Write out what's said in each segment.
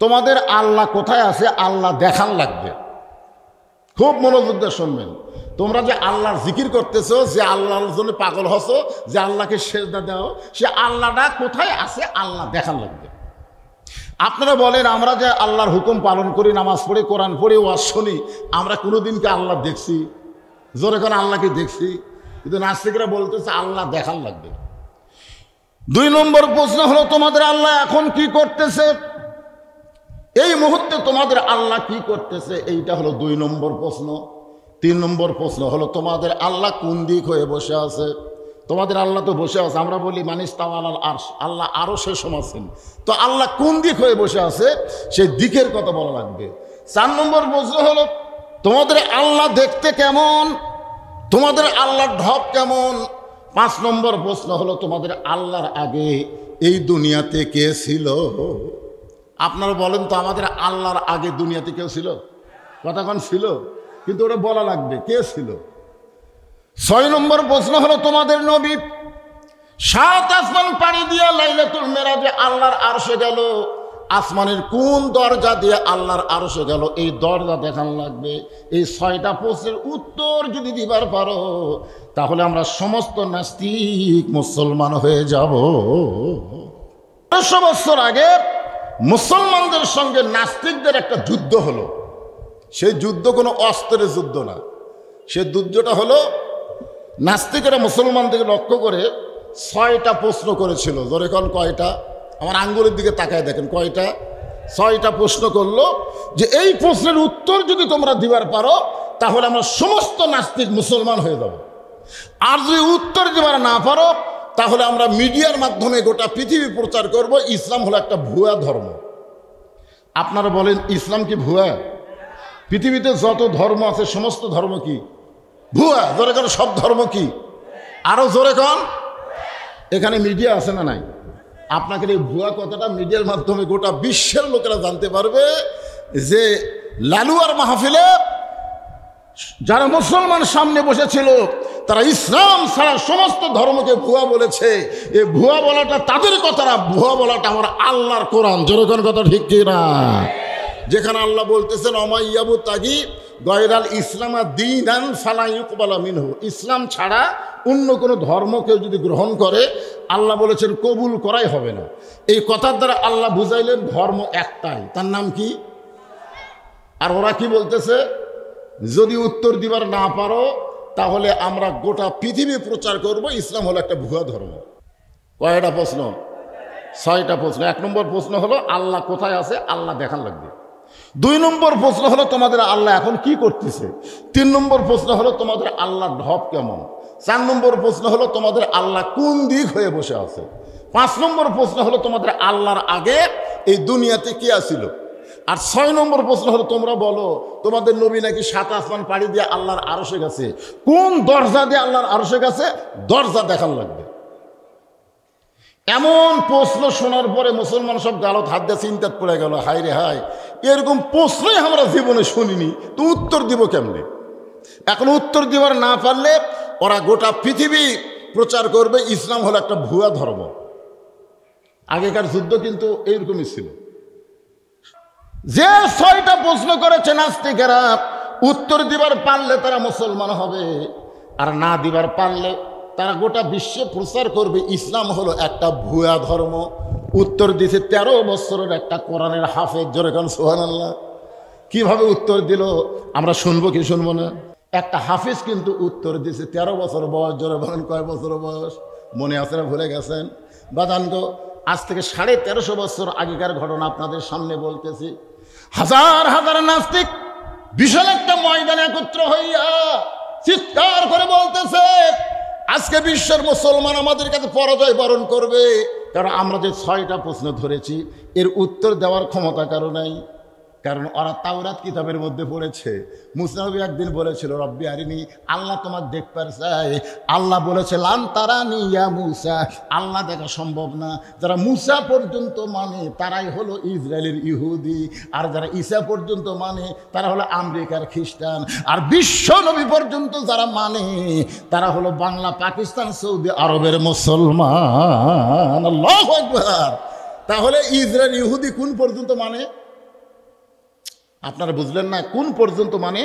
তোমাদের আল্লাহ কোথায় আছে আল্লাহ দেখান লাগবে। খুব মনোযোগ দিয়ে শুনবেন। তোমরা যে আল্লাহর জিকির করতেছো, যে আল্লাহর জন্য পাগল হছো, যে আল্লাহকে সেজদা দাও, সে আল্লাহটা কোথায় আছে আল্লাহ দেখান লাগবে। আপনারা বলেন আমরা যে আল্লাহর হুকুম পালন করি, নামাজ পড়ি, কোরআন পড়ি, ওয়াজ শুনি, আমরা কোনোদিনকে আল্লাহ দেখছি? জোরে করে আল্লাহকে দেখছি? কিন্তু নাস্তিকরা বলতেছে আল্লাহ দেখান লাগবে। 2 নম্বর প্রশ্ন হলো তোমাদের আল্লাহ এখন কি করতেছে, এই মুহূর্তে তোমাদের আল্লাহ কি করতেছে, এইটা হলো 2 নম্বর প্রশ্ন। 3 নম্বর প্রশ্ন হলো তোমাদের আল্লাহ কোন দিক হয়ে বসে আছে। তোমাদের আল্লাহ তো বসে আছে, আমরা বলি মানিস তাওয়ালাল আরশ, আল্লাহ আরো সে সমাছেন, তো আল্লাহ কোন দিক হয়ে বসে আছে সেই দিকের কথা বলা লাগবে। 4 নম্বর প্রশ্ন হলো তোমাদের আল্লাহ দেখতে কেমন, তোমাদের আল্লাহর ঢপ কেমন। 5 নম্বর প্রশ্ন হলো তোমাদের আল্লাহর আগে এই দুনিয়াতে কে ছিল। আপনারা বলেন তো আমাদের আল্লাহর আগে দুনিয়াতে কেউ ছিল? কতক্ষণ ছিল, কিন্তু ওটা বলা লাগবে কে ছিল। 6 নম্বর প্রশ্ন হলো তোমাদের নবী 7 আসমান পাড়ি দিয়ে লাইলাতুল মেরাজে আল্লাহর আরশে গেল, আসমানের কোন দরজা দিয়ে আল্লাহর আরশে গেল এই দরজা দেখান লাগবে। এই 6টা প্রশ্নের উত্তর যদি দিবার পারো তাহলে আমরা সমস্ত নাস্তিক মুসলমান হয়ে যাব। 100 বছর আগে মুসলমানদের সঙ্গে নাস্তিকদের একটা যুদ্ধ হলো। সেই যুদ্ধ কোনো অস্ত্রের যুদ্ধ না, সেই যুদ্ধটা হলো নাস্তিকেরা মুসলমানদেরকে লক্ষ্য করে 6টা প্রশ্ন করেছিল। ধরে কোন কয়টা? আমার আঙ্গুলের দিকে তাকায় দেখেন কয়টা? 6টা প্রশ্ন করলো যে এই প্রশ্নের উত্তর যদি তোমরা দিবার পারো তাহলে আমরা সমস্ত নাস্তিক মুসলমান হয়ে যাব, আর যদি উত্তর দিবার না পারো তাহলে আমরা মিডিয়ার মাধ্যমে গোটা পৃথিবী প্রচার করব ইসলাম হলো একটা ভুয়া ধর্ম। আপনারা বলেন ইসলাম কি ভুয়া? পৃথিবীতে যত ধর্ম আছে সমস্ত ধর্ম কি ভুয়া? জোরে কন সব ধর্ম কি? আরো জোরে কন। এখানে মিডিয়া আছে না নাই? আপনাকে এই ভুয়া কথাটা মিডিয়ার মাধ্যমে গোটা বিশ্বের লোকেরা জানতে পারবে যে লালুয়ার মাহফিলে যারা মুসলমান সামনে বসেছিল তারা ইসলাম ছাড়া সমস্ত ধর্মকে ভুয়া বলেছে। এই ভুয়া বলাটা তাদের কথা না, ভুয়া বলাটা আমার আল্লাহর কোরআন। যেরকম কথা ঠিক কি না? যেখানে আল্লাহ বলতেছেন অমাইয়াবু তাগি গয়রাল ইসলামা দীনান ফালা ইউকবালা মিনহু, ইসলাম ছাড়া অন্য কোনো ধর্ম কেউ যদি গ্রহণ করে আল্লাহ বলেছেন কবুল করাই হবে না। এই কথার দ্বারা আল্লাহ বুঝাইলেন ধর্ম একটাই, তার নাম কি? আর ওরা কি বলতেছে? যদি উত্তর দিবার না পারো তাহলে আমরা গোটা পৃথিবী প্রচার করব ইসলাম হলো একটা ভুয়া ধর্ম। কয়টা প্রশ্ন? 6টা প্রশ্ন। 1 নম্বর প্রশ্ন হলো আল্লাহ কোথায় আছে আল্লাহ দেখান লাগবে। 2 নম্বর প্রশ্ন হলো তোমাদের আল্লাহ এখন কি করতেছে। 3 নম্বর প্রশ্ন হলো তোমাদের আল্লাহর ঢপ কেমন। 4 নম্বর প্রশ্ন হলো তোমাদের আল্লাহ কোন দিক হয়ে বসে আছে। 5 নম্বর প্রশ্ন হলো তোমাদের আল্লাহর আগে এই দুনিয়াতে কে আছিল। আর 6 নম্বর প্রশ্ন হলো তোমরা বলো তোমাদের নবী নাকি 7 আসমান পাড়ি দিয়ে আল্লাহর আরশে গেছে, কোন দরজা দিয়ে আল্লাহর আরশে গেছে দরজা দেখান লাগবে। এমন প্রশ্ন শোনার পরে মুসলমান সব গালত হাত দিয়ে চিন্তাত পড়ে গেল, হায় রে হায়, এরকম প্রশ্নই আমরা জীবনে শুনিনি, তো উত্তর দিব কেমনে? এখন উত্তর দিবার না পারলে ওরা গোটা পৃথিবী প্রচার করবে ইসলাম হলো একটা ভুয়া ধর্ম। আগেকার যুদ্ধ কিন্তু এইরকমই ছিল। যে 6টা প্রশ্ন করেছে নাস্তিকেরা উত্তর দিবার পারলে তারা মুসলমান হবে, আর না দিবার পারলে তারা গোটা বিশ্বে প্রচার করবে ইসলাম হলো একটা ভুয়া ধর্ম। উত্তর দিছে 13 বছরের একটা কোরআনের হাফেজ। জোরে কান সুবহানাল্লাহ। কিভাবে উত্তর দিল আমরা শুনবো কি শুনবো না? একটা হাফেজ কিন্তু উত্তর দিছে 13 বছর বয়স। জোরে বলেন কয় বছর বয়স? মনে আছে না ভুলে গেছেন? বাদানগো আজ থেকে 1350 বছর আগেকার ঘটনা আপনাদের সামনে বলতেছি। হাজার হাজার নাস্তিক বিশাল একটা ময়দানে একত্র হইয়া চিৎকার করে বলতেছে আজকে বিশ্বের মুসলমান আমাদের কাছে পরাজয় বরণ করবে, কারণ আমরা যে 6টা প্রশ্ন ধরেছি এর উত্তর দেওয়ার ক্ষমতা কারো নাই। কারণ ওরা তাওরাত কিতাবের মধ্যে পড়েছে। মুসা নবী একদিন বলেছিল রব্বি আরিনি, আল্লাহ তোমার দেখবার চাই। আল্লাহ বলেছে লান তারানি ইয়া মুসা, আল্লাহ দেখা সম্ভব না। যারা মুসা পর্যন্ত মানে তারাই হলো ইসরায়েলের ইহুদি, আর যারা ঈসা পর্যন্ত মানে তারা হলো আমেরিকার খ্রিস্টান, আর বিশ্ব নবী পর্যন্ত যারা মানে তারা হলো বাংলা, পাকিস্তান, সৌদি আরবের মুসলমান। আল্লাহু আকবার। তাহলে ইসরায়েল ইহুদি কোন পর্যন্ত মানে? আপনারা বুঝলেন না? কোন পর্যন্ত মানে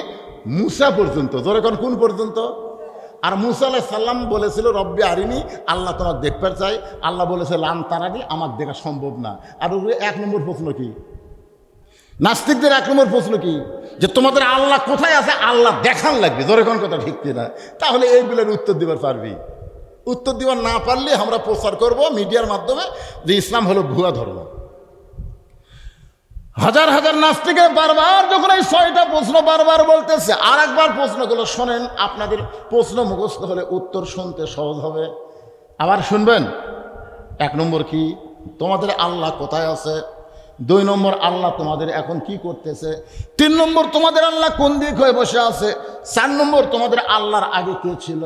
মুসা পর্যন্ত। জোরে কোন পর্যন্ত? আর মুসা আলাইহিস সালাম বলেছিল রব্বি আরিনি, আল্লাহ তোমাকে দেখতে চাই। আল্লাহ বলেছে লান তারানি, আমাকে দেখা সম্ভব না। আর ওগুলো 1 নম্বর প্রশ্ন কি? নাস্তিকদের 1 নম্বর প্রশ্ন কি? যে তোমাদের আল্লাহ কোথায় আছে, আল্লাহ দেখান লাগবে। জোরে কোন কথা ঠিক কিনা? তাহলে এইগুলোর উত্তর দিবার পারবি? উত্তর দিবার না পারলে আমরা প্রচার করব মিডিয়ার মাধ্যমে যে ইসলাম হলো ভুয়া ধর্ম। হাজার হাজার নাস্তিকের বারবার যখন এই 6টা প্রশ্ন বারবার বলতেছে, আর একবার প্রশ্নগুলো শোনেন। আপনাদের প্রশ্ন মুখস্থ হলে উত্তর শুনতে সহজ হবে। আবার শুনবেন। 1 নম্বর কি? তোমাদের আল্লাহ কোথায় আছে? 2 নম্বর, আল্লাহ তোমাদের এখন কি করতেছে? 3 নম্বর, তোমাদের আল্লাহ কোন দিক হয়ে বসে আছে? 4 নম্বর, তোমাদের আল্লাহর আগে কে ছিল?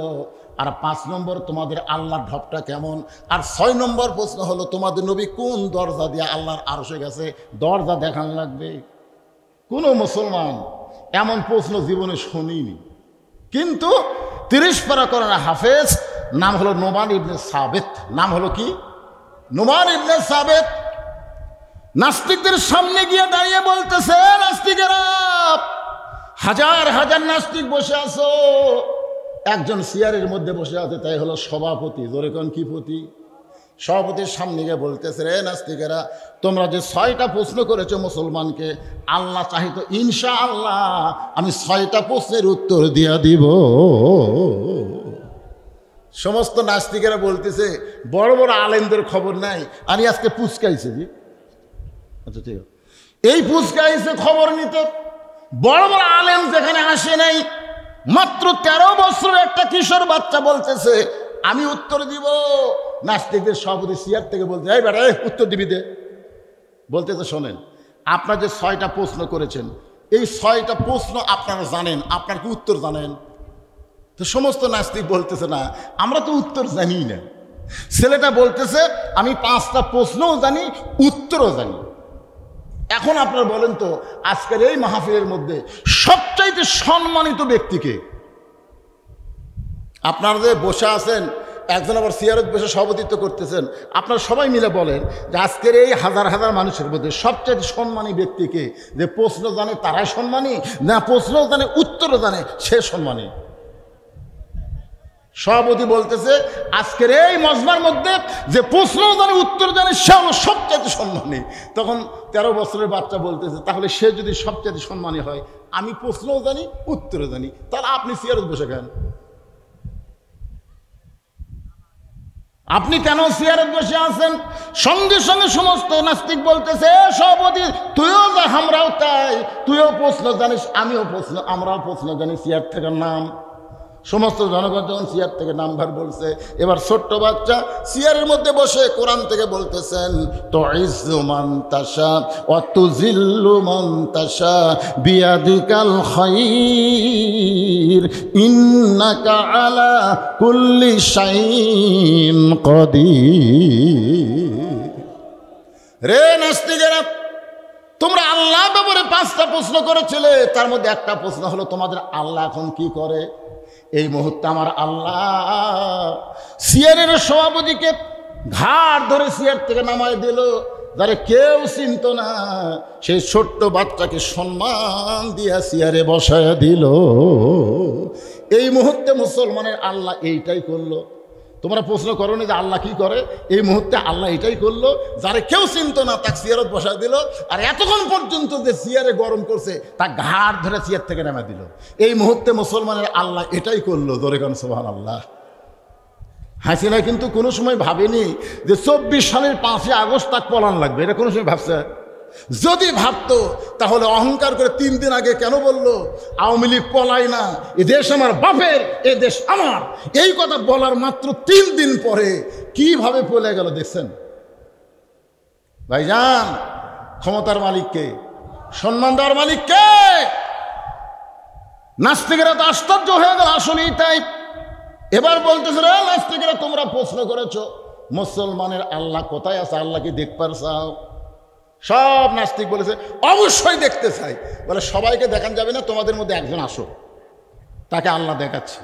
আর 5 নম্বর, তোমাদের আল্লাহর ঢপটা কেমন? আর 6 নম্বর প্রশ্ন হলো তোমাদের নবী কোন দরজা দিয়ে আল্লাহর আরশে গেছে? দরজা দেখান লাগবে। কোনো মুসলমান এমন প্রশ্ন জীবনে শুনিনি। কিন্তু 30 পারা করেন হাফেজ, নাম হলো নোমান ইবনে সাবেত। নাম হলো কি? নোমান ইবনে সাবেত। নাস্তিকদের সামনে গিয়ে দাঁড়িয়ে বলতেছে, নাস্তিকেরা, হাজার হাজার নাস্তিক বসে আছো, একজন চেয়ারের মধ্যে বসে আছে, তাই হলো সভাপতি। জোরে কোন কি পতি? সভাপতির সামনে গিয়ে বলতেছে, রে নাস্তিকেরা, তোমরা যে 6টা প্রশ্ন করেছো মুসলমানকে, আল্লাহ চাহিত ইনশাআল্লাহ আমি 6টা প্রশ্নের উত্তর দিয়া দিব। সমস্ত নাস্তিকেরা বলতেছে, বড় বড় আলেমদের খবর নাই, আমি আজকে পুচকাইছে জি। আচ্ছা ঠিক আছে, এই পুচকাইছে খবর নিতে। বড় বড় আলেম যেখানে আসে নাই, মাত্র 13 বছরের একটা কিশোর বাচ্চা বলতেছে আমি উত্তর দিব। নাস্তিকদের সভাপতি চেয়ার থেকে বলতে, এই বেটা উত্তর দিবি দে। বলতেছে, শোনেন, আপনারা যে 6টা প্রশ্ন করেছেন, এই 6টা প্রশ্ন আপনারা জানেন, আপনার কি উত্তর জানেন? তো সমস্ত নাস্তিক বলতেছে, না আমরা তো উত্তর জানি না। ছেলেটা বলতেছে, আমি 5টা প্রশ্নও জানি, উত্তরও জানি। এখন আপনারা বলেন তো, আজকের এই মাহফিলের মধ্যে সবচাইতে সম্মানিত ব্যক্তিকে? আপনারা যে বসে আছেন, একজন আবার চেয়ারত বসে সভাপতিত্ব করতেছেন, আপনারা সবাই মিলে বলেন যে আজকের এই হাজার হাজার মানুষের মধ্যে সবচাইতে সম্মানী ব্যক্তিকে? যে প্রশ্ন জানে তারাই সম্মানী, না প্রশ্ন জানে উত্তরও জানে সে সম্মানী? সভাপতি বলতেছে, আজকের এই মজমার মধ্যে যে প্রশ্ন জানে উত্তর জানে সে হলো সবচাইতে সম্মানী। তখন 13 বছরের বাচ্চা বলতেছে, তাহলে সে যদি সবচাইতে সম্মানী হয়, আমি প্রশ্নও জানি উত্তরও জানি, তাহলে আপনি চেয়ারে বসে খান? আপনি কেন চেয়ারে বসে আছেন? সঙ্গে সঙ্গে সমস্ত নাস্তিক বলতেছে, সভাপতি তুইও যা, আমরাও তাই, তুইও প্রশ্ন জানিস, আমিও প্রশ্ন, আমরাও প্রশ্ন জানি, চেয়ার থেকে নাম। সমস্ত জনগণ যখন চেয়ার থেকে নামবার বলছে, এবার ছোট্ট বাচ্চা চেয়ারের মধ্যে বসে কোরআন থেকে বলতেছেন, তুইজ্জু মান তাশা ওয়া তুযিল্লু মান তাশা বিয়াদিকাল খায়র ইন্নাকা আলা কুল্লি শাইইন কাদির। রে নাস্তিকেরা, তোমরা আল্লাহ ব্যাপারে 5টা প্রশ্ন করেছিলে, তার মধ্যে একটা প্রশ্ন হলো তোমাদের আল্লাহ এখন কি করে? এই মুহূর্তে আমার আল্লাহ চেয়ারের সভাপতিকে ঘাড় ধরে চেয়ার থেকে নামায় দিল, যারা কেউ চিনত না, সেই ছোট্ট বাচ্চাকে সম্মান দিয়া চেয়ারে বসায় দিল। এই মুহূর্তে মুসলমানের আল্লাহ এইটাই করলো। তোমরা প্রশ্ন করো না যে আল্লাহ কি করে? এই মুহূর্তে আল্লাহ এটাই করলো, যারা কেউ চিনত না তাকে চেয়ারত বসায় দিল, আর এতক্ষণ পর্যন্ত যে চেয়ারে গরম করছে তা ঘাড় ধরে চেয়ার থেকে নামা দিল। এই মুহূর্তে মুসলমানের আল্লাহ এটাই করলো। ধরে কেন সুবহানাল্লাহ। হাসিনা কিন্তু কোনো সময় ভাবেনি যে 24 সালের 5ই আগস্ট তাক পলান লাগবে, এটা কোনো সময় ভাবছে? যদি ভাবতো তাহলে অহংকার করে 3 দিন আগে কেন বলল আওয়ামী লীগ পলায় না, এ দেশ আমার বাপের, এ দেশ আমার? এই কথা বলার মাত্র 3 দিন পরে কিভাবে পলে গেল দেখছেন? ভাইজান, ক্ষমতার মালিককে, সম্মান দেওয়ার মালিককে? নাস্তিকেরা তো আশ্চর্য হয়ে গেল। আসলেই তাই। এবার বলতেছে, রে নাস্তিকেরা, তোমরা প্রশ্ন করেছো মুসলমানের আল্লাহ কোথায় আছে, আল্লাহ কি দেখতে চাও? সব নাস্তিক বলেছে অবশ্যই দেখতে চাই। বলে সবাইকে দেখান যাবে না, তোমাদের মধ্যে একজন আসো, তাকে আল্লাহ দেখাচ্ছে।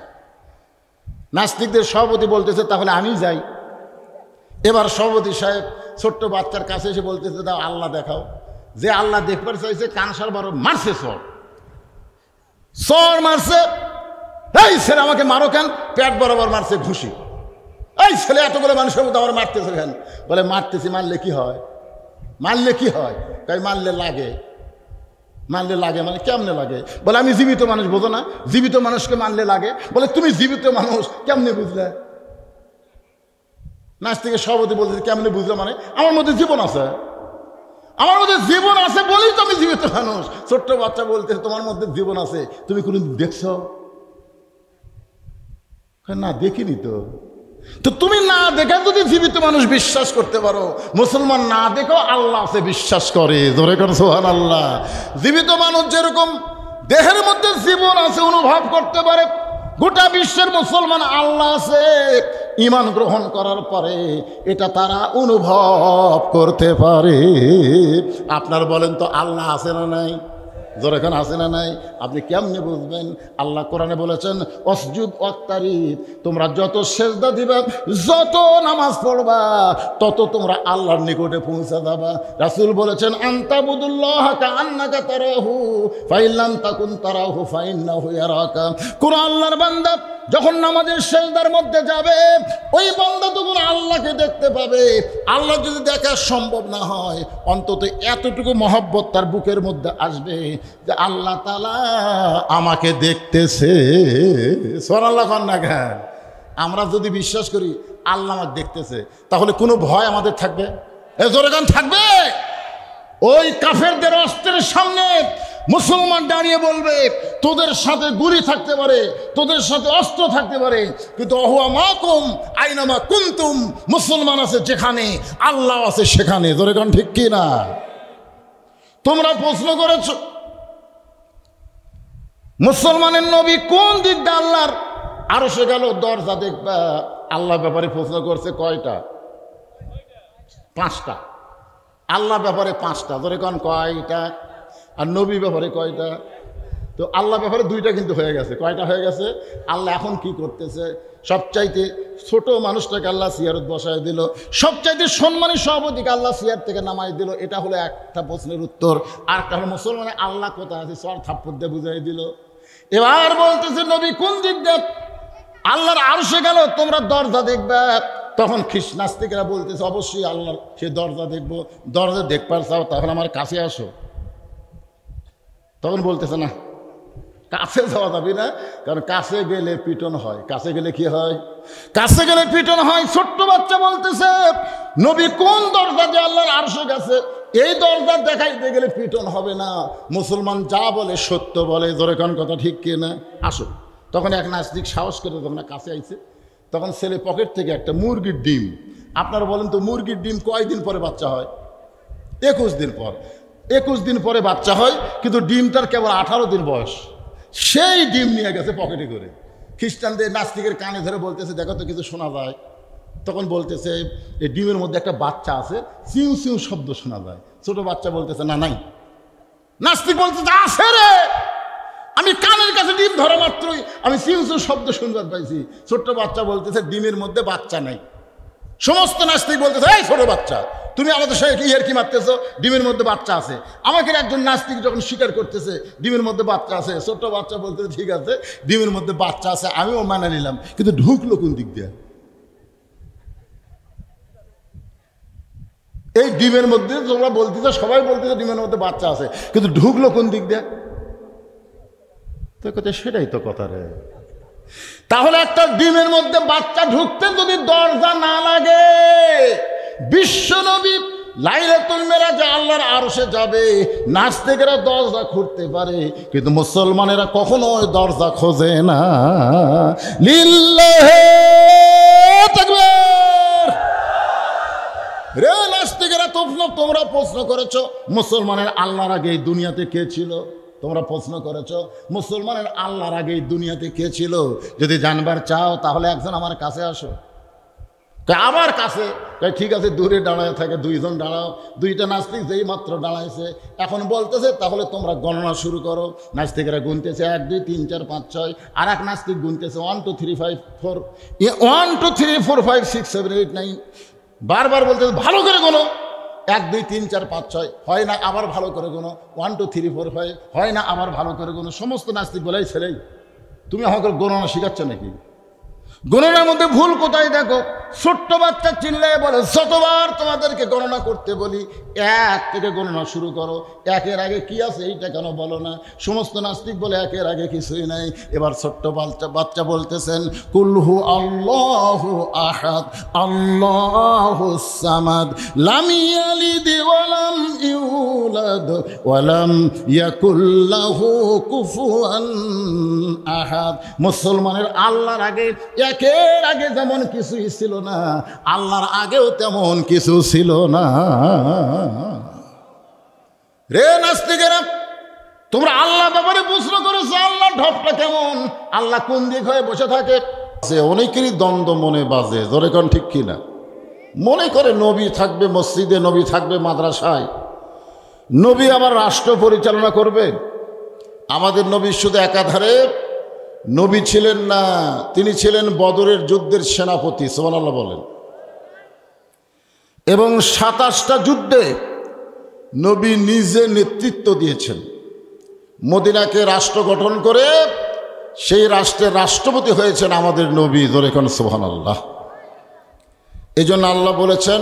নাস্তিকদের সভাপতি বলতেছে, তাহলে আমি যাই। এবার সভাপতি সাহেব ছোট্ট বাচ্চার কাছে এসে বলতেছে, দাও আল্লাহ দেখাও। যে আল্লাহ দেখবার চাইছে কানসার বড় মারছে, চর মারছে। এই ছেলে আমাকে মারো কেন? পেট বরাবর মারছে ঘুষি। এই ছেলে এতগুলো মানুষের মধ্যে আমার মারতেছে কেন? বলে মারতেছি, মারলে কি হয়? মারলে কি হয়? তাই মারলে লাগে। মারলে লাগে মানে কেমনে লাগে? বলে আমি জীবিত মানুষ, বোঝো না? জীবিত মানুষকে মারলে লাগে। বলে তুমি জীবিত মানুষ কেমনে বুঝলে? নাস্তিকের সভাপতি বলতেছে কেমনে বুঝলে মানে আমার মধ্যে জীবন আছে, আমার মধ্যে জীবন আছে বলেই তো আমি জীবিত মানুষ। ছোট্ট বাচ্চা বলতেছে তোমার মধ্যে জীবন আছে, তুমি কোনদিন দেখছো? না দেখিনি তো। তো তুমি না দেখে যদি জীবিত মানুষ বিশ্বাস করতে পারো, মুসলমান না দেখো আল্লাহ আছে বিশ্বাস করে, জোরে করে সুবহানাল্লাহ। জীবিত মানুষ যেরকম দেহের মধ্যে জীবন আছে অনুভব করতে পারে, গোটা বিশ্বের মুসলমান আল্লাহ আছে ঈমান গ্রহণ করার পরে এটা তারা অনুভব করতে পারে। আপনার বলেন তো আল্লাহ আছে না নাই? জোরে এখন আছে না নাই? আপনি কেমনে বুঝবেন? আল্লাহ কোরআনে বলেছেন অসজুদ ওয়াক্তারিব, তোমরা যত সেজদা দিবা, যত নামাজ পড়বা, তত তোমরা আল্লাহর নিকটে পৌঁছে যাবা। রাসূল বলেছেন আনতাবুদুল্লাহ কাআন্নাকা তারাহু ফাইন লাম তাকুন তারাহু ফাইন্নাহু ইয়ারাকা। কোন আল্লাহর বান্দা যখন নামাজের সেজদার মধ্যে যাবে, ওই বান্দা তখন আল্লাহকে দেখতে পাবে। আল্লাহ যদি দেখা সম্ভব না হয়, অন্তত এতটুকু মহব্বত তার বুকের মধ্যে আসবে যে আল্লাহ তাআলা আমাকে দেখতেছে। সুবহানাল্লাহ কন্যা গান। আমরা যদি বিশ্বাস করি আল্লাহ আমাকে দেখতেছে, তাহলে কোনো ভয় আমাদের থাকবে? এ জোরে গান থাকবে? ওই কাফেরদের অস্ত্রের সামনে মুসলমান দাঁড়িয়ে বলবে তোদের সাথে গুলি থাকতে পারে, তোদের সাথে অস্ত্র থাকতে পারে, কিন্তু অহুয়া মাকুম আইনামা কুনতুম, মুসলমান আছে যেখানে আল্লাহ আছে সেখানে। জোরে গান ঠিক কি না? তোমরা প্রশ্ন করেছ মুসলমানের নবী কোন দিক দিয়ে আল্লাহর আরশে গেল দরজা দেখবা? আল্লাহ ব্যাপারে প্রশ্ন করছে কয়টা? 5টা। আল্লাহ ব্যাপারে 5টা। ধরে কোন কয়টা? আর নবী ব্যাপারে কয়টা? তো আল্লাহ ব্যাপারে 2টা কিন্তু হয়ে গেছে। কয়টা হয়ে গেছে? আল্লাহ এখন কি করতেছে? সবচাইতে ছোট মানুষটাকে আল্লাহ সিয়ারত বসায় দিল, সবচাইতে সম্মানী সভাপতিকে আল্লাহ সিয়ার থেকে নামাই দিল। এটা হলো একটা প্রশ্নের উত্তর। আর একটা হলো মুসলমানের আল্লাহ কোথায় আছে, সর থাপ্পড় দিয়ে বুঝাই দিল। এবার বলতেছে নবী কোন দিক দিয়ে আল্লাহর আরশে গেল, তোমরা দরজা দেখবে। তখন নাস্তিকরা বলতেছে অবশ্যই আল্লাহর সে দরজা দেখবো। দরজা দেখবার চাও তাহলে আমার কাছে আসো। তখন বলতেছে না, কাছে যাওয়া যাবে না, কারণ কাছে গেলে পিটন হয়। কাছে গেলে কি হয়? কাছে গেলে পিটন হয়। ছোট্ট বাচ্চা বলতেছে নবী কোন দরজা দিয়ে আল্লাহর আরশে গেছে, এই দরজা দেখাইতে গেলে পিটন হবে না। মুসলমান যা বলে সত্য বলে। জোরে কোন কথা ঠিক কি না? আসো। তখন এক নাস্তিক সাহস করে তোমরা কাছে আইছে। তখন ছেলে পকেট থেকে একটা মুরগির ডিম, আপনারা বলেন তো মুরগির ডিম কয়দিন পরে বাচ্চা হয়? 21 দিন পর। 21 দিন পরে বাচ্চা হয়, কিন্তু ডিমটার কেবল 18 দিন বয়স। সেই ডিম নিয়ে গেছে পকেটে করে। খ্রিস্টানদের নাস্তিকের কানে ধরে বলতেছে দেখো তো কিছু শোনা যায়। তখন বলতেছে এই ডিমের মধ্যে একটা বাচ্চা আছে, চিউ চিউ শব্দ শোনা যায়। ছোট বাচ্চা বলতেছে না নাই। নাস্তিক বলতেছে আছে রে, আমি কানের কাছে ডিম ধরা মাত্রই আমি চিউ চিউ শব্দ শুনবার পাইছি। ছোট্ট বাচ্চা বলতেছে ডিমের মধ্যে বাচ্চা নাই। সমস্ত নাস্তিক বলতেছে এই ছোট বাচ্চা তুমি আমাদের সঙ্গে কি আর কি মারতেছো, ডিমের মধ্যে বাচ্চা আছে। আমাকে একজন নাস্তিক যখন স্বীকার করতেছে ডিমের মধ্যে বাচ্চা আছে, ছোট্ট বাচ্চা বলতেছে ঠিক আছে ডিমের মধ্যে বাচ্চা আছে, আমিও মানে নিলাম, কিন্তু ঢুকলো কোন দিক দিয়ে? এই ডিমের মধ্যে তোমরা বলতেছো, সবাই বলতেছে ডিমের মধ্যে বাচ্চা আছে, কিন্তু ঢুকলো কোন দিক দিয়ে? তো কথা সেটাই তো কথা রে। তাহলে একটা ডিমের মধ্যে বাচ্চা ঢুকতে যদি দরজা না লাগে, বিশ্বনবী লাইলাতুল মেরাজে আল্লাহর আরশে যাবে, নাস্তিকেরা দরজা খুঁড়তে পারে, কিন্তু মুসলমানেরা কখনো দরজা খোঁজে না। লিল্লাহি তাকবীর। রে নাস্তিকেরা তোমরা প্রশ্ন করেছো মুসলমানের আল্লাহর আগে এই দুনিয়াতে কে ছিল? তোমরা প্রশ্ন করেছো মুসলমানের আল্লাহর আগে এই দুনিয়াতে কে ছিল? যদি জানবার চাও তাহলে একজন আমার কাছে আসো। আমার কাছে ঠিক আছে, দূরে দাঁড়ায় থাকে 2 জন দাঁড়াও। 2টা নাস্তিক যেই মাত্র দাঁড়াইছে, এখন বলতেছে তাহলে তোমরা গণনা শুরু করো। নাস্তিকেরা গুনতেছে 1 2 3 4 5 6, আর এক নাস্তিক গুনতেছে 1 2 3 5 4 1 2 3 4 5 6 7 8 9। বারবার বলতেছে ভালো করে গোনো, 1 2 3 4 5 6 হয় না, আবার ভালো করে গোনো 1 2 3 4 হয় না, আবার ভালো করে গোনো। সমস্ত নাস্তিক বলেই ছেলেই তুমি আমাকে গণনা শিখাচ্ছ নাকি? গণনার মধ্যে ভুল কোথায় দেখো? ছোট্ট বাচ্চা চিল্লায় বলে যতবার তোমাদেরকে গণনা করতে বলি 1 থেকে গণনা শুরু করো, 1-এর আগে কি আছে এইটা কেন বলো না? সমস্ত নাস্তিক বলে 1-এর আগে কিছুই নাই। এবার ছোট্ট বাচ্চা বলতেছেন কুলহু আল্লাহু আহাদ আল্লাহুস সামাদ লাম ইয়ালিদ ওয়া লাম ইউলাদ ওয়া লাম ইয়াকুল লাহু কুফুয়ান আহাদ। মুসলমানের আল্লাহর আগে, একের আগে যেমন কিছুই ছিল না, আল্লাহর আগেও তেমন কিছু ছিল না। রে নাস্তিকেরা, তোমরা আল্লাহ ব্যাপারে প্রশ্ন করেছো আল্লাহ ঢপটা কেমন, আল্লাহ কোন দিক হয়ে বসে থাকে? অনেকেরই দ্বন্দ্ব মনে বাজে, ধরে কোন ঠিক কিনা? মনে করে নবী থাকবে মসজিদে, নবী থাকবে মাদ্রাসায়, নবী আবার রাষ্ট্র পরিচালনা করবে। আমাদের নবী শুধু একাধারে নবী ছিলেন না, তিনি ছিলেন বদরের যুদ্ধের সেনাপতি, সুবহানাল্লাহ বলেন। এবং 27টা যুদ্ধে নবী নিজে নেতৃত্ব দিয়েছেন। মদিনাকে রাষ্ট্র গঠন করে সেই রাষ্ট্রের রাষ্ট্রপতি হয়েছেন আমাদের নবী, ধরে কোন সুবহানাল্লাহ। এই জন্য আল্লাহ বলেছেন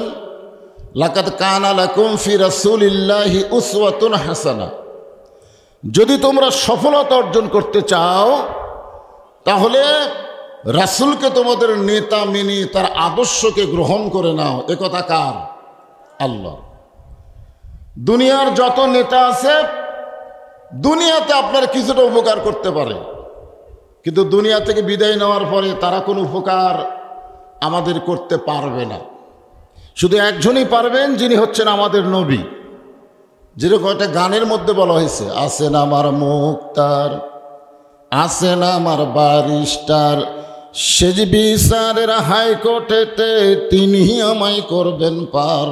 লাকাদ কানা লাকুম ফি রাসূলিল্লাহি উসওয়াতুন হাসানা। যদি তোমরা সফলতা অর্জন করতে চাও তাহলে রাসূলকে তোমাদের নেতা মেনে তার আদর্শকে গ্রহণ করে নাও। একথা কার? আল্লাহ। দুনিয়ার যত নেতা আছে দুনিয়াতে আপনার কিছুটা উপকার করতে পারে, কিন্তু দুনিয়া থেকে বিদায় নেওয়ার পরে তারা কোনো উপকার আমাদের করতে পারবে না। শুধু একজনই পারবেন, যিনি হচ্ছেন আমাদের নবী। যেরকম একটা গানের মধ্যে বলা হয়েছে, আসেন আমার মুক্তার, আসেন আমার ব্যারিস্টার, সেজ বিচারের হাইকোর্টেতে তিনি আমায় করবেন পার,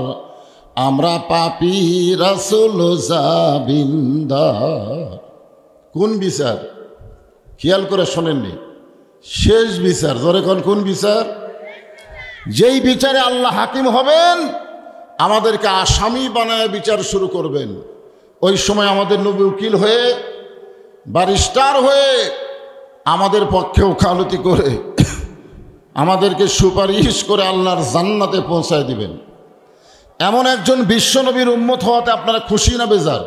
আমরা পাপী রাসূল জাবিন্দার। কোন বিচার? খেয়াল করে শোনেননি? শেষ বিচার। জোরে কোন বিচার? যেই বিচারে আল্লাহ হাকিম হবেন, আমাদেরকে আসামি বানায় বিচার শুরু করবেন। ওই সময় আমাদের নবী উকিল হয়ে, ব্যারিস্টার হয়ে আমাদের পক্ষে ওকালতি করে আমাদেরকে সুপারিশ করে আল্লাহর জান্নাতে পৌঁছায় দিবেন। এমন একজন বিশ্বনবীর উম্মত হওয়াতে আপনারা খুশি না বেজার?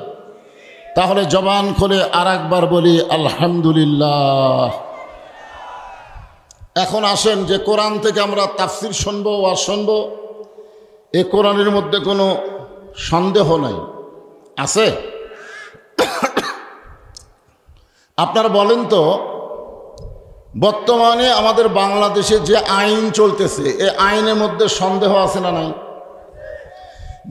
তাহলে জবান খুলে আর একবার বলি আলহামদুলিল্লাহ। এখন আসেন যে কোরআন থেকে আমরা তাফসির শুনবো, ওয়াজ শুনবো, এ কোরআনের মধ্যে কোনো সন্দেহ নাই, আছে? আপনারা বলেন তো, বর্তমানে আমাদের বাংলাদেশে যে আইন চলতেছে, এ আইনের মধ্যে সন্দেহ আছে না নাই?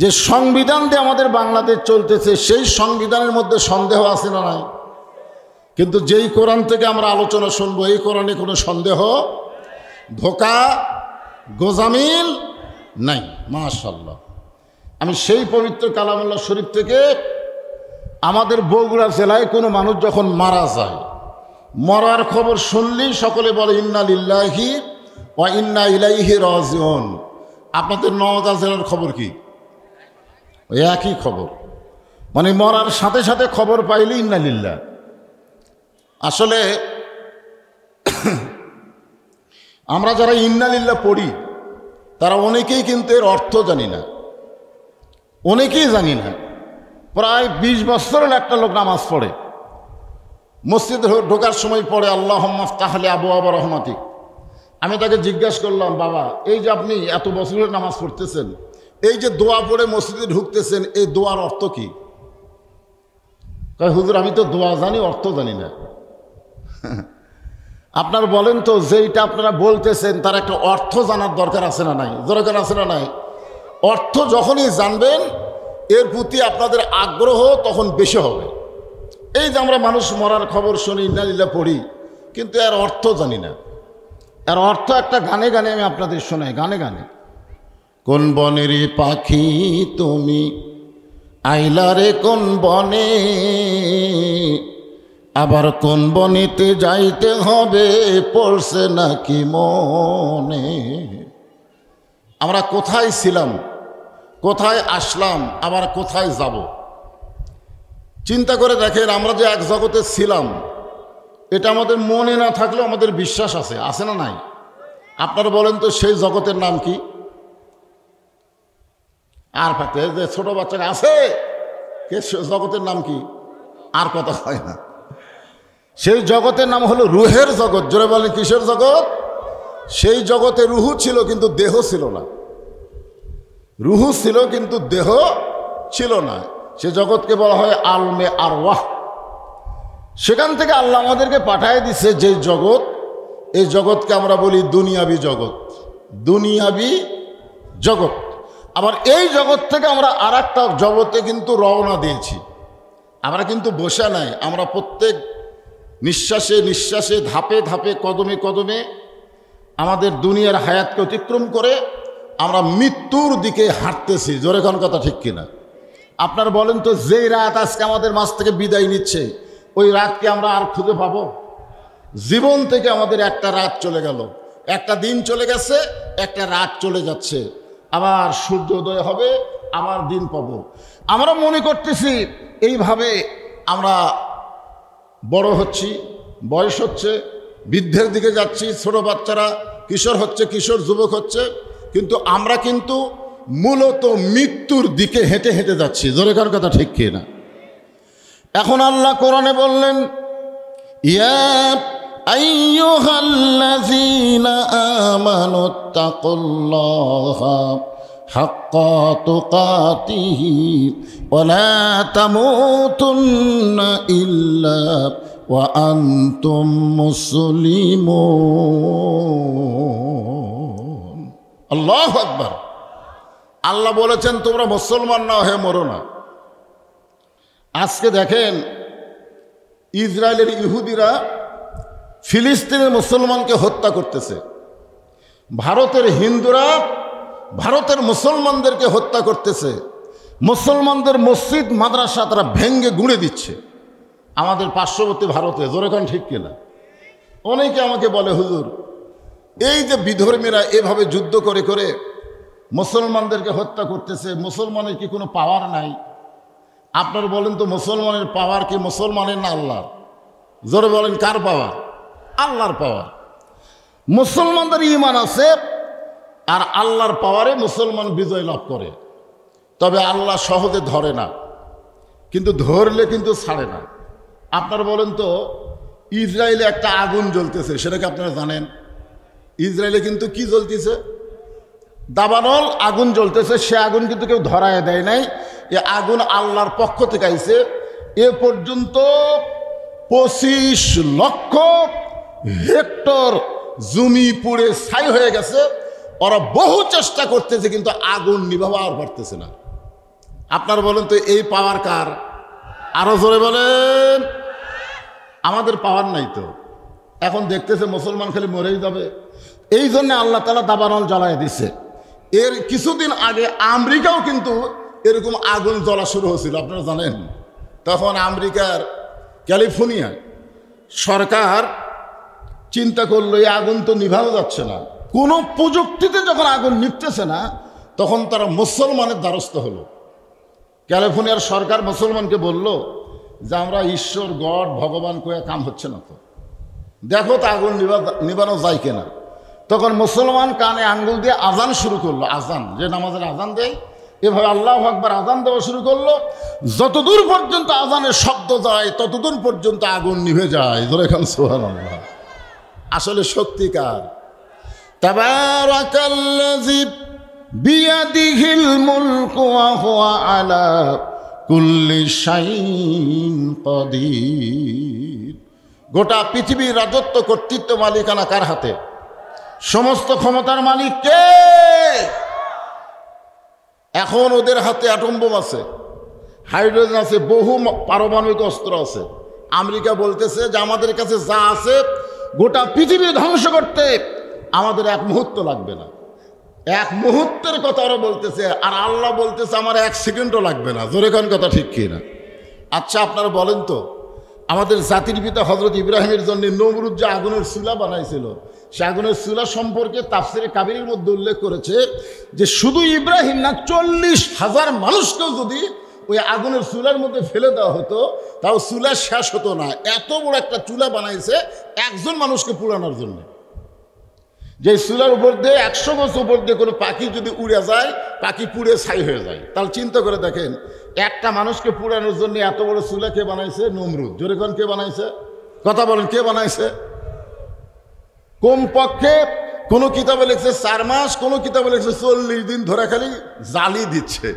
যে সংবিধান দিয়ে আমাদের বাংলাদেশ চলতেছে, সেই সংবিধানের মধ্যে সন্দেহ আছে না নাই? কিন্তু যেই কোরআন থেকে আমরা আলোচনা শুনবো, এই কোরআনে কোনো সন্দেহ, ধোঁকা, গোজামিল নাই। মাশাআল্লাহ। আমি সেই পবিত্র কালামুল্লাহ শরীফ থেকে, আমাদের বগুড়া জেলায় কোনো মানুষ যখন মারা যায়, মরার খবর শুনলেই সকলে বলে ইন্না লিল্লাহি ওয়া ইন্না ইলাইহি রাজিউন। আপনাদের নওগাঁ জেলার খবর কি? ওই একই খবর, মানে মরার সাথে সাথে খবর পাইলে ইন্না লিল্লাহ। আসলে আমরা যারা ইন্না লিল্লাহ পড়ি তারা অনেকেই কিন্তু এর অর্থ জানি না, অনেকেই জানি না। প্রায় 20 বছরের একটা লোক নামাজ পড়ে, মসজিদে ঢোকার সময় পড়ে আল্লাহুম্মা ইফতাহ লি আবওয়াবা রাহমাতিক। আমি তাকে জিজ্ঞাসা করলাম, বাবা এই যে আপনি এত বছরের নামাজ পড়তেছেন, এই যে দোয়া পড়ে মসজিদে ঢুকতেছেন, এই দোয়ার অর্থ কি? কয় হুজুর আমি তো দোয়া জানি, অর্থ জানি না। আপনার বলেন তো, যেইটা আপনারা বলতেছেন তার একটা অর্থ জানার দরকার আছে না নাই? দরকার আছে না নাই? অর্থ যখনই জানবেন এর প্রতি আপনাদের আগ্রহ তখন বেশি হবে। এই যে আমরা মানুষ মরার খবর শুনি, ইন্না লিল্লাহ পড়ি, কিন্তু এর অর্থ জানি না। এর অর্থ একটা গানে গানে আমি আপনাদের শোনাই, গানে গানে। কোন বনের পাখি তুমি আইলারে কোন বনে, আবার কোন বনেতে যাইতে হবে পড়ছে নাকি মনে। আমরা কোথায় ছিলাম, কোথায় আসলাম, আবার কোথায় যাব। চিন্তা করে দেখেন, আমরা যে এক জগতে ছিলাম, এটা আমাদের মনে না থাকলেও আমাদের বিশ্বাস আছে, আছে না নাই? আপনারা বলেন তো সেই জগতের নাম কি? আর পাতে যে ছোট বাচ্চারা আছে, কে জগতের নাম কি? আর কথা হয় না। সেই জগতের নাম হলো রুহের জগৎ। জোরে বলেন কিসের জগৎ? সেই জগতে রুহু ছিল কিন্তু দেহ ছিল না। রুহু ছিল কিন্তু দেহ ছিল না। সে জগৎকে বলা হয় আলমে আরওয়াহ। সেখান থেকে আল্লাহ আমাদেরকে পাঠিয়ে দিছে যে জগৎ, এই জগৎকে আমরা বলি দুনিয়াবি জগৎ। দুনিয়াবি জগৎ। আবার এই জগৎ থেকে আমরা আর একটা জগতে কিন্তু রওনা দিয়েছি। আমরা কিন্তু বসে নাই, আমরা প্রত্যেক নিঃশ্বাসে নিঃশ্বাসে, ধাপে ধাপে, কদমে কদমে আমাদের দুনিয়ার হায়াতকে অতিক্রম করে আমরা মৃত্যুর দিকে হাঁটতেছি। জোরে কোন কথা ঠিক কিনা? আপনারা বলেন তো, যেই রাত আজকে আমাদের মাঝ থেকে বিদায় নিচ্ছে, ওই রাতকে আমরা আর খুঁজে পাবো? জীবন থেকে আমাদের একটা রাত চলে গেল, একটা দিন চলে গেছে, একটা রাত চলে যাচ্ছে, আবার সূর্যোদয় হবে, আবার দিন পাবো। আমরা মনে করতেছি এইভাবে আমরা বড় হচ্ছি, বয়স হচ্ছে, বৃদ্ধের দিকে যাচ্ছি, ছোট বাচ্চারা কিশোর হচ্ছে, কিশোর যুবক হচ্ছে, কিন্তু আমরা কিন্তু মূলত মৃত্যুর দিকে হেঁটে হেঁটে যাচ্ছি। জোরে কার কথা ঠিক কি না? এখন আল্লাহ কোরআনে বললেন, ইয়া আইয়ুহাল্লাযীনা আমানুত্তাকুল্লাহা হাক্কা তুকাতিহি ওয়া লা তামুতুন্না ইল্লা ওয়া আনতুম মুসলিমুন। আল্লাহু আকবার। আল্লাহ বলেছেন তোমরা মুসলমান না হয়ে মরো না। আজকে দেখেন, ইসরায়েলের ইহুদিরা ফিলিস্তিনের মুসলমানকে হত্যা করতেছে, ভারতের হিন্দুরা ভারতের মুসলমানদেরকে হত্যা করতেছে, মুসলমানদের মসজিদ মাদ্রাসা তারা ভেঙ্গে গুঁড়ে দিচ্ছে আমাদের পার্শ্ববর্তী ভারতে। জোরে কোন ঠিক কিনা? অনেকে আমাকে বলে, হুজুর, এই যে বিধর্মীরা এভাবে যুদ্ধ করে করে মুসলমানদেরকে হত্যা করতেছে, মুসলমানের কি কোনো পাওয়ার নাই? আপনারা বলেন তো, মুসলমানের পাওয়ার কি মুসলমানের না আল্লাহর? জোরে বলেন, কার পাওয়ার? আল্লাহর পাওয়ার। মুসলমানদের ঈমান আছে, আর আল্লাহর পাওয়ারে মুসলমান বিজয় লাভ করে। তবে আল্লাহ সহজে ধরে না, কিন্তু ধরলে কিন্তু ছাড়ে না। আপনারা বলেন তো, ইসরায়েলে একটা আগুন জ্বলতেছে, সেটা কি আপনারা জানেন? ইসরায়েলে কিন্তু কি জ্বলতেছে? দাবানল আগুন জ্বলতেছে। সে আগুন কিন্তু কেউ ধরায় দেয় নাই, এ আগুন আল্লাহর পক্ষ থেকে আইছে। এ পর্যন্ত 25 লক্ষ হেক্টর জমি পুড়ে ছাই হয়ে গেছে। ওরা বহু চেষ্টা করতেছে, কিন্তু আগুন নিভাবার পারতেছে না। আপনারা বলেন তো, এই পাওয়ার কার? আরো জোরে বলেন। আমাদের পাওয়ার নাই তো। এখন দেখতেছে মুসলমান খালি মরেই যাবে। এই জন্য আল্লাহ তাআলা দাবানল জ্বালায় দিছে। এর কিছুদিন আগে আমেরিকাও কিন্তু এরকম আগুন জ্বলা শুরু হয়েছিল, আপনারা জানেন। তখন আমেরিকার ক্যালিফোর্নিয়া সরকার চিন্তা করলো, এই আগুন তো নিভানো যাচ্ছে না, কোনো প্রযুক্তিতে যখন আগুন নিভতেছে না, তখন তারা মুসলমানের দ্বারস্থ হলো। ক্যালিফোর্নিয়ার সরকার মুসলমানকে বলল যে, আমরা ঈশ্বর, গড, ভগবান কয়ে কাম হচ্ছে না, তো দেখো তো আগুন নিভানো যায় কিনা। তখন মুসলমান কানে আঙ্গুল দিয়ে আজান শুরু করলো। আজান, যে নামাজের আজান দেয়, এভাবে আল্লাহু আকবার আজান দেওয়া শুরু করলো। যতদূর পর্যন্ত আজানের শব্দ যায়, ততদূর পর্যন্ত আগুন নিভে যায়। ধরে খান সুবহানাল্লাহ। আসলে সত্যিকার। তাবারাকাল্লাযী বিয়াদিহিল মুলকু ওয়া হুয়া আলা কুল্লি শাইইন কাদির। গোটা পৃথিবীর রাজত্ব, কর্তৃত্ব, মালিকানা কার হাতে? সমস্ত ক্ষমতার মালিক কে? এখন ওদের হাতে অ্যাটম বোম আছে, হাইড্রোজেন আছে, বহু পারমাণবিক অস্ত্র আছে। আমেরিকা বলতেছে যে আমাদের কাছে যা আছে গোটা পৃথিবী ধ্বংস করতে আমাদের এক মুহূর্ত লাগবে না। এক মুহূর্তের কথা ওরা বলতেছে, আর আল্লাহ বলতেছে আমার 1 সেকেন্ডও লাগবে না। জোরে কোন কথা ঠিক কি না? আচ্ছা, আপনারা বলেন তো, আমাদের জাতির পিতা হযরত ইব্রাহিমের জন্য নমরুদ যে আগুনের চুলা বানাইছিল, সে আগুনের চুলা সম্পর্কে তাফসিরে কাবিরের মধ্যে উল্লেখ করেছে যে শুধু ইব্রাহিম না 40,000 মানুষকেও যদি ওই আগুনের চুলার মধ্যে ফেলে দেওয়া হতো তাও চুলা শেষ হতো না। এত বড় একটা চুলা বানাইছে একজন মানুষকে পুরানোর জন্য। যে চুলার উপর দিয়ে 100 গজ উপর দিয়ে কোনো পাখি যদি উড়ে যায়, পাখি পুড়ে ছাই হয়ে যায়। তাহলে চিন্তা করে দেখেন, একটা মানুষকে পুরানোর জন্য এত বড় চুলা কে বানাইছে? নমরুদ। জোরে কোন কে বানাইছে? কথা বলেন, কে বানাইছে? কমপক্ষে কোনো কিতাবে লিখছে 4 মাস, কোনো কিতাবে লিখছে 40 দিন ধরে খালি জ্বালি দিচ্ছে।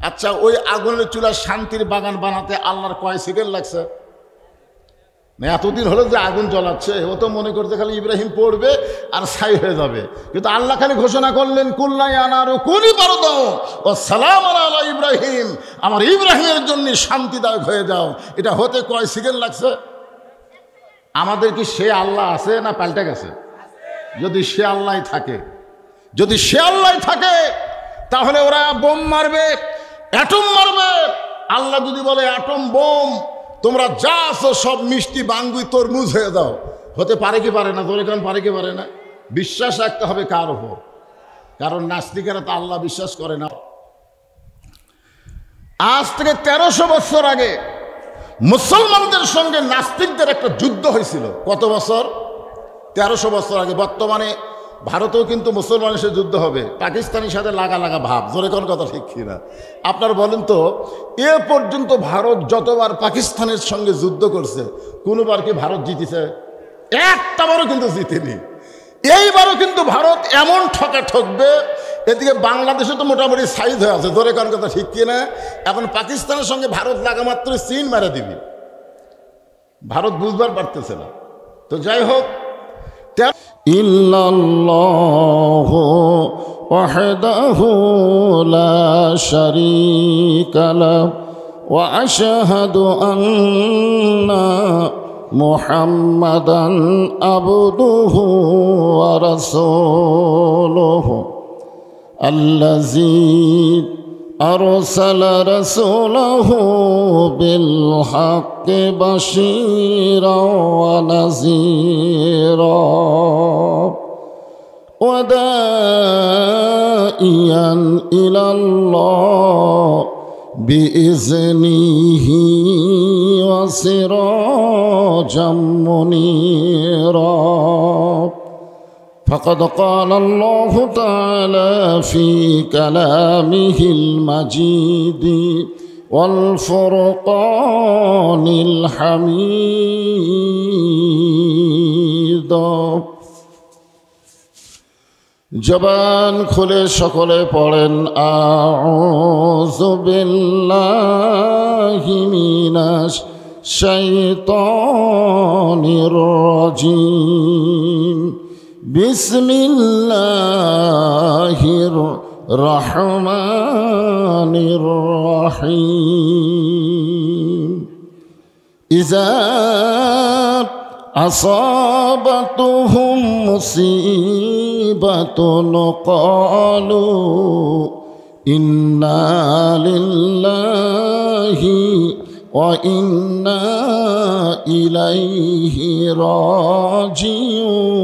আচ্ছা, ওই আগুনের চুলা শান্তির বাগান বানাতে আল্লাহর কয় সেকেন্ড লাগছে? না এতদিন হলো যে আগুন জ্বলাচ্ছে, ও তো মনে করতে খালি ইব্রাহিম পড়বে আর ছাই হয়ে যাবে। কিন্তু আল্লাহ খালি ঘোষণা করলেন, কুল্লাই আনারু কুনি বারদাও ও সালাম আলা ইব্রাহিম, আমার ইব্রাহিমের জন্য শান্তিদায়ক হয়ে যাও। এটা হতে কয় সেকেন্ড লাগছে? আমাদের কি সে আল্লাহ আছে না পাল্টে গেছে? যদি সে আল্লাহ থাকে, যদি সে আল্লাহ থাকে তাহলে ওরা বোম মারবে, অ্যাটম মারবে। আল্লাহ যদি বলে অ্যাটম বোম, তোমরা যা আছো সব মিষ্টি বাঙ্গুই তরমুজ হয়ে যাও, হতে পারে কি পারে না? তোর এখন পারে কি পারে না? বিশ্বাস রাখতে হবে কার ওপর? কারণ নাস্তিকেরা তো আল্লাহ বিশ্বাস করে না। আজ থেকে 1300 বছর আগে মুসলমানদের সঙ্গে নাস্তিকদের একটা যুদ্ধ হয়েছিল। কত বছর? 1300 বছর আগে। বর্তমানে ভারতেও কিন্তু মুসলমানের সাথে যুদ্ধ হবে, পাকিস্তানের সাথে লাগা লাগা ভাব। জোরে কোন কথা ঠিক কিনা? আপনার বলেন তো, এ পর্যন্ত ভারত যতবার পাকিস্তানের সঙ্গে যুদ্ধ করছে, কোনোবার কি ভারত জিতেছে? একটা বারও কিন্তু জিতেনি। এইবারও কিন্তু ভারত এমন ঠকা ঠকবে। এদিকে বাংলাদেশে তো মোটামুটি সাইজ হয়ে আছে। জোরে কোন কথা ঠিক কিনা? এখন পাকিস্তানের সঙ্গে ভারত লাগা মাত্র চীন মেরে দিবি। ভারত বুঝবার পারতেছে না। তো যাই হোক, ইল্লাল্লাহু ওয়াহদাহু লা শারীকা লাহু ওয়া আশহাদু আন্না মুহাম্মাদান আবদুহু ওয়া রাসূলুহু আল্লাযী আরসালা রাসূলাহু বিল হাক্কি বাশীরাও ওয়া নাযীরা ওয়া দাঈয়ান ইলাল্লাহ বিইজনিহি ওয়া সিরাজাম মুনীরা। فقد قال الله تعالى في كلامه المجيد والفرقان الحميد। জবান খুলে সকলে পড়েন, আউযু বিল্লাহি মিনাশ শাইতানির রাজীম। বিসমিল্লাহির রহমানির রহিম। ইযা আসাবাতুহুম মুসিবাতুন ক্বালু ইন্না লিল্লাহি ওয়া ইন্না ইলাইহি রাজিউন।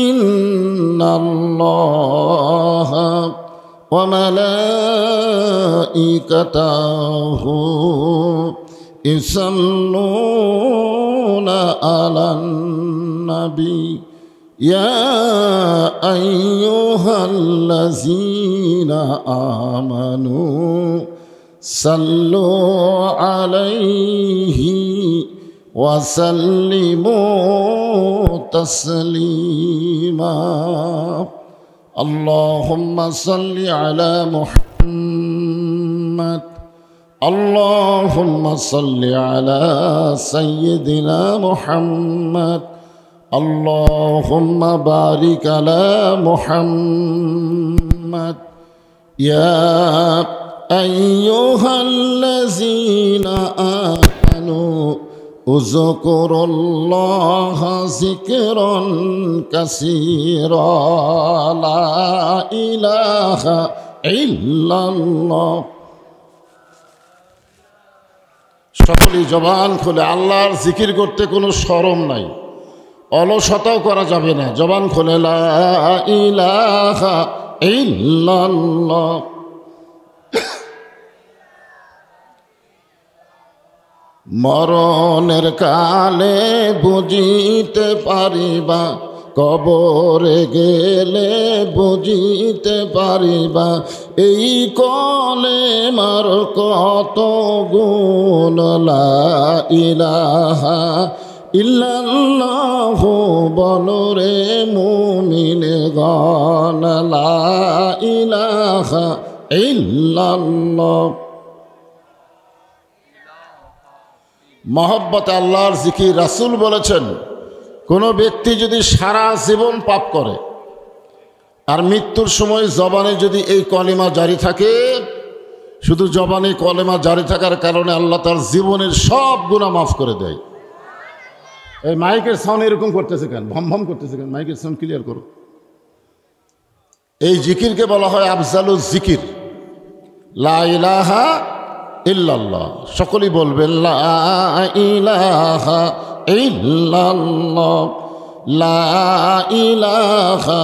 ইন্নাল্লাহা ওয়া মালাইকাতাহু ইসাল্লুনা আলান নবী ইয়া আইয়ুহাল্লাযীনা আমানু সাল্লু আলাইহি ওয়া সাল্লিমু তাসলিমা। আল্লাহুম্মা সাল্লি আলা মুহাম্মাদ। আল্লাহুম্মা সাল্লি আলা সাইয়্যিদিনা মুহাম্মাদ। আল্লাহুম্মা বারিক আলা মুহাম্মাদ। ইয়া আইয়ুহাল্লাযীনা আমানু উযকুরুল্লাহা যিকরান কাসীরা। লা ইলাহা ইল্লাল্লাহ। সকলেই জবান খুলে আল্লাহর জিকির করতে কোনো শরম নাই, অলসতাও করা যাবে না। জবান খুলে লা ইলাহা ইল্লাল্লাহ। মরণের কালে বুঝিতে পারিবা, কবরে গেলে বুঝিতে পারিবা, এই কলেমার কত গুণ। লা ইলাহা ইল্লাল্লাহ বলরে মুমিনগণ, লা ইলাহা ইল্লাল্লাহ। মহব্বতে আল্লাহর জিকির। রাসূল বলেছেন, কোনো ব্যক্তি যদি সারা জীবন পাপ করে আর মৃত্যুর সময় জবানে যদি এই কলেমা জারি থাকে, শুধু জবানে কলেমা জারি থাকার কারণে আল্লাহ তার জীবনের সব গুনাহ মাফ করে দেয়। এই মাইকের সাউন্ড এরকম করতেছে কেন, ভম ভম করতেছে কেন? মাইকের সাউন্ড ক্লিয়ার করো। এই জিকিরকে বলা হয় আফজালুজ জিকির, লা ইলাহা ইল্লাল্লাহ। সকলেই বলবেন লা ইলাহা ইল্লাল্লাহ, লা ইলাহা।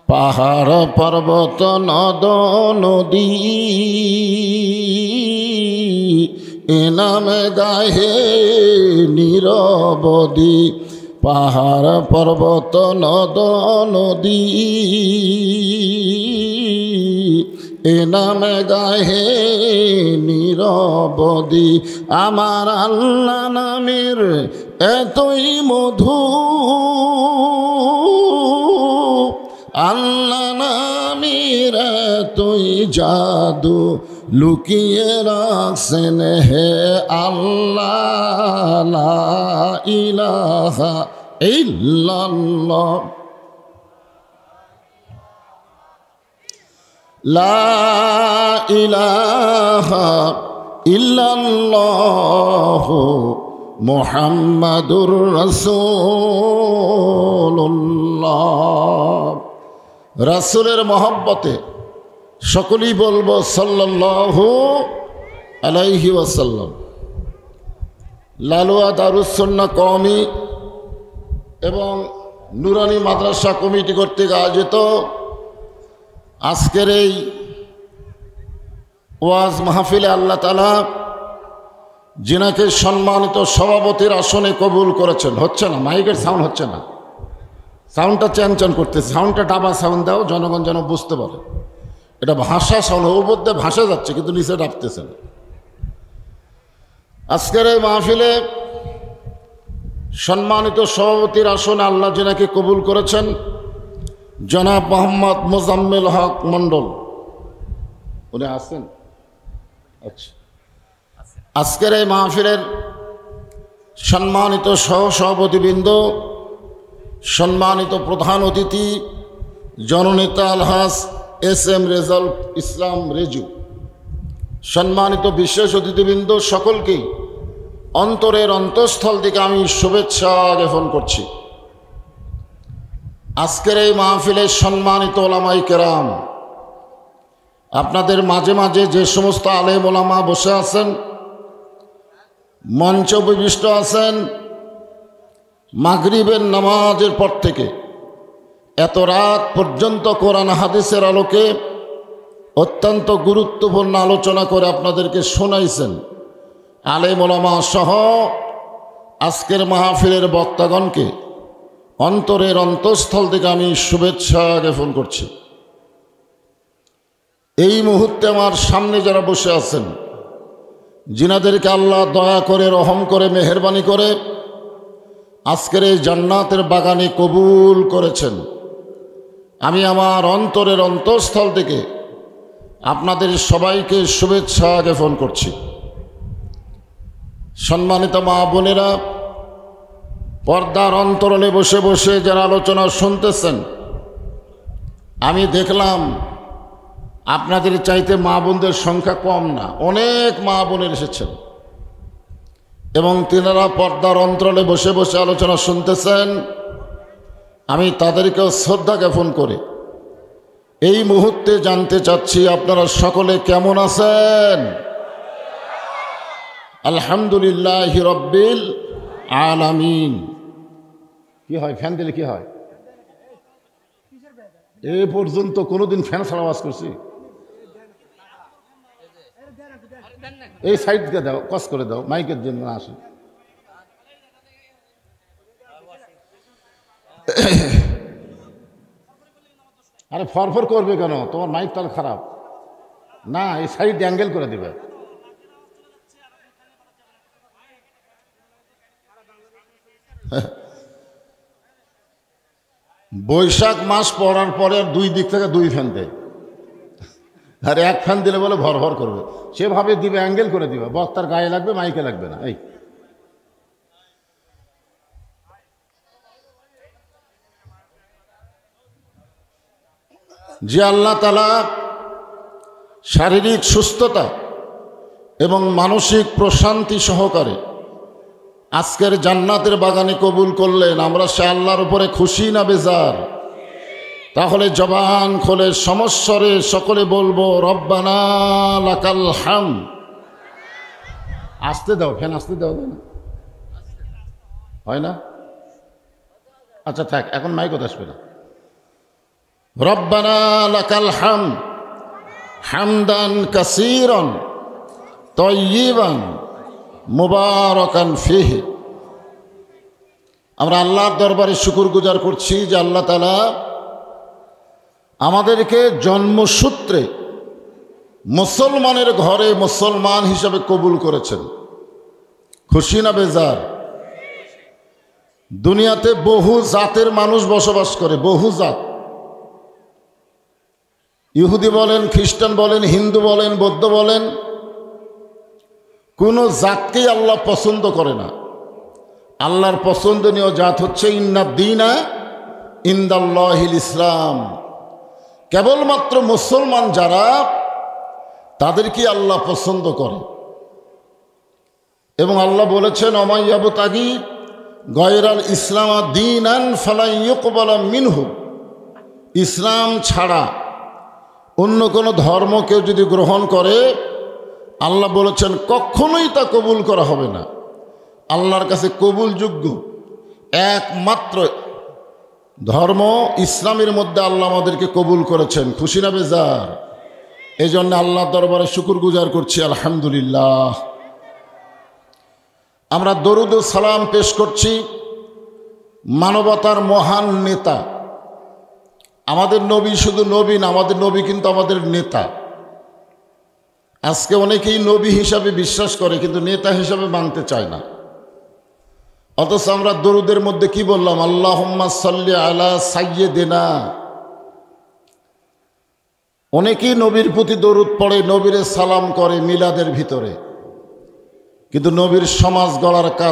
পাহাড় পর্বত নদ নদী এ নামে গাহে নিরবধি, পাহাড় পর্বত নদ নদী এ নামে গাহে নিরবধি। আমার আল্লাহ নামের এতই মধু, আল্লাহ নামের এতই জাদু, লুকিয়ে রাখছেন হে আল্লাহ। লা ইলাহা ইল্লাল্লাহ, লা ইলাহা ইল্লাল্লাহ মুহাম্মাদুর রাসূলুল্লাহ। রাসূলের মহব্বতে সকলেই বলবো সাল্লাল্লাহু আলাইহি ওয়াসাল্লাম। লালুয়া দারুস সুন্নাহ কওমি এবং নুরানি মাদ্রাসা কমিটি কর্তৃক আয়োজিত আজকের এই ওয়াজ মাহফিলে আল্লাহ তাআলা যিনাকে সম্মানিত সভাপতির আসনে কবুল করেছেন। হচ্ছে না, মাইকের সাউন্ড হচ্ছে না, সাউন্ডটা চ্যানচ্যান করতেছে। সাউন্ডটা ডাবা সাউন্ড দাও, জনগণ যেন বুঝতে পারে। এটা ভাষা সাউন্ড, উপর দিয়ে ভাসা যাচ্ছে কিন্তু নিচে ডাবতেছে না। আজকের এই মাহফিলে সম্মানিত সভাপতির আসনে আল্লাহ যিনাকে কবুল করেছেন, জনাব মোহাম্মদ মোজাম্মেল হক মণ্ডল, উনি আছেন? আচ্ছা। আজকের এই মাহফিলের সম্মানিত সহসভাপতিবৃন্দ, সম্মানিত প্রধান অতিথি জননেতা আলহাজ এস এম রেজাউল ইসলাম রেজু, সম্মানিত বিশেষ অতিথিবৃন্দ, সকলকেই অন্তরের অন্তঃস্থল থেকে আমি শুভেচ্ছা জ্ঞাপন করছি। আজকের এই মাহফিলের সম্মানিত ওলামাই কেরাম, আপনাদের মাঝে মাঝে যে সমস্ত আলেম ওলামা বসে আছেন, মঞ্চ উপবিষ্ট আছেন, মাগরিবের নামাজের পর থেকে এত রাত পর্যন্ত কোরআন হাদিসের আলোকে অত্যন্ত গুরুত্বপূর্ণ আলোচনা করে আপনাদেরকে শোনাইছেন, আলেম ওলামা সহ আজকের মাহফিলের বক্তাগণকে অন্তরের অন্তঃস্থল থেকে আমি শুভেচ্ছা জ্ঞাপন করছি। এই মুহূর্তে আমার সামনে যারা বসে আছেন, যিনাদেরকে আল্লাহ দয়া করে, রহম করে, মেহেরবানি করে আজকের এই জান্নাতের বাগানে কবুল করেছেন, আমি আমার অন্তরের অন্তঃস্থল থেকে আপনাদের সবাইকে শুভেচ্ছা জ্ঞাপন করছি। সম্মানিত মা বোনেরা, পর্দার অন্তরালে বসে বসে যারা আলোচনা শুনতেছেন, আমি দেখলাম আপনাদের চাইতে মা বোনদের সংখ্যা কম না, অনেক মা বোনের এসেছেন এবং তিনারা পর্দার অন্তরালে বসে বসে আলোচনা শুনতেছেন। আমি তাদেরকেও শ্রদ্ধা জ্ঞাপন করে এই মুহূর্তে জানতে চাচ্ছি আপনারা সকলে কেমন আছেন? আলহামদুলিল্লাহি রাব্বিল আলামিন। কি হয় ফ্যান দিলে কি হয়? এ পর্যন্ত কোনোদিন ফ্যান ছাড়া আওয়াজ করছি? এই সাইড দিয়ে দাও, কস করে দাও, মাইকের জন্য আসে। আরে ফরফর করবে কেন? তোমার মাইক তাহলে খারাপ না, এই সাইড অ্যাঙ্গেল করে দিবে। বৈশাখ মাস পড়ার পরে আর দুই দিক থেকে দুই ফ্যান দেয়, আর এক ফ্যান দিলে বলে ভর ভর করবে। সেভাবে দিবে, অ্যাঙ্গেল করে দিবে, বক্তার গায়ে লাগবে, মাইকে লাগবে না। এই যে আল্লাহ তাআলা শারীরিক সুস্থতা এবং মানসিক প্রশান্তি সহকারে আজকের জান্নাতের বাগানে কবুল করলেন, আমরা সে আল্লাহর উপরে খুশি না বেজার? তাহলে জবান খোলে সমস্বরে সকলে বলবো রব্বানা লাকাল হামদ। আসতে দাও, ফ্যান আসতে দাও না, হয় না? আচ্ছা থাক, এখন মাইক আসবে না। রব্বানা লাকাল হামদ হামদান কাসীরান তাইয়িবান মুবারাকান ফিহি। আমরা আল্লাহর দরবারে শুকরগুজার করছি যে আল্লাহ তাআলা আমাদেরকে জন্মসূত্রে মুসলমানের ঘরে মুসলমান হিসাবে কবুল করেছেন। খুশি না বেজার? দুনিয়াতে বহু জাতের মানুষ বসবাস করে, বহু জাত। ইহুদি বলেন, খ্রিস্টান বলেন, হিন্দু বলেন, বৌদ্ধ বলেন, কোনো জাতকেই আল্লাহ পছন্দ করে না। আল্লাহর পছন্দনীয় জাত হচ্ছে ইন্নাদ্দীনা ইনদাল্লাহিল ইসলাম। কেবলমাত্র মুসলমান যারা, তাদেরকে আল্লাহ পছন্দ করে। এবং আল্লাহ বলেছেন অমাইয়াবতাগি গয়রাল ইসলাম দীনান ফালা ইউকবালা মিনহু। ইসলাম ছাড়া অন্য কোনো ধর্ম কেউ যদি গ্রহণ করে, আল্লাহ বলেছেন কখনোই তা কবুল করা হবে না। আল্লাহর কাছে কবুলযোগ্য একমাত্র ধর্ম ইসলামের মধ্যে আল্লাহ আমাদেরকে কবুল করেছেন। খুশি না বেজার? এই জন্য আল্লাহর দরবারে শুকরগুজার করছি, আলহামদুলিল্লাহ। আমরা দরুদ ও সালাম পেশ করছি মানবতার মহান নেতা। আমাদের নবী শুধু নবী না, আমাদের নবী কিন্তু আমাদের নেতা। আজকে অনেকেই নবী হিসাবে বিশ্বাস করে কিন্তু নেতা হিসাবে মানতে চায় না। অথচ আমরা দরুদের মধ্যে কি বললাম? আল্লাহুম্মা সাল্লি আলা সাইয়্যিদিনা। অনেকেই নবীর প্রতি দরুদ পড়ে, নবীরে সালাম করে মিলাদের ভিতরে, কিন্তু নবীর সমাজ গড়ার কাজ